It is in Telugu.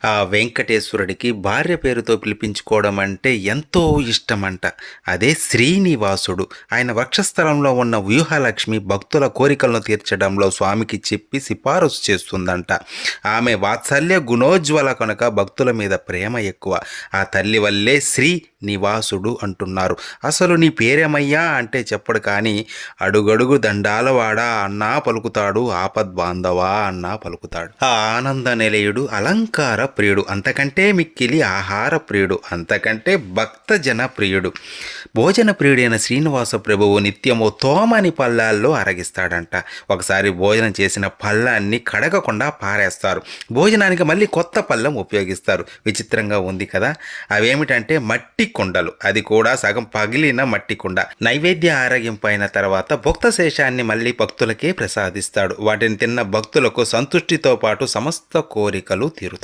ఆ వెంకటేశ్వరుడికి భార్య పేరుతో పిలిపించుకోవడం అంటే ఎంతో ఇష్టమంట. అదే శ్రీనివాసుడు. ఆయన వక్షస్థలంలో ఉన్న వ్యూహలక్ష్మి భక్తుల కోరికలను తీర్చడంలో స్వామికి చెప్పి సిఫారసు చేస్తుందంట. ఆమె వాత్సల్య గుణోజ్వల కనుక భక్తుల మీద ప్రేమ ఎక్కువ. ఆ తల్లి వల్లే శ్రీనివాసుడు అంటున్నారు. అసలు నీ పేరేమయ్యా అంటే చెప్పడు కానీ అడుగడుగు దండాలవాడా అన్నా పలుకుతాడు, ఆపద్బాంధవా అన్నా పలుకుతాడు. ఆ ఆనంద నిలయుడు అలంకార ప్రియుడు, అంతకంటే మిక్కిలి ఆహార ప్రియుడు, అంతకంటే భక్తజన ప్రియుడు. భోజన ప్రియుడైన శ్రీనివాస ప్రభువు నిత్యము తోమని పళ్ళాల్లో అరగిస్తాడంట. ఒకసారి భోజనం చేసిన పళ్ళాన్ని కడగకుండా పారేస్తారు. భోజనానికి మళ్ళీ కొత్త పళ్ళం ఉపయోగిస్తారు. విచిత్రంగా ఉంది కదా. అవేమిటంటే మట్టి కుండలు, అది కూడా సగం పగిలిన మట్టి కుండ. నైవేద్య ఆరగింపైన తర్వాత భక్త శేషాన్ని మళ్ళీ భక్తులకే ప్రసాదిస్తాడు. వాటిని తిన్న భక్తులకు సంతుష్టితో పాటు సమస్త కోరికలు తీరుతాయి.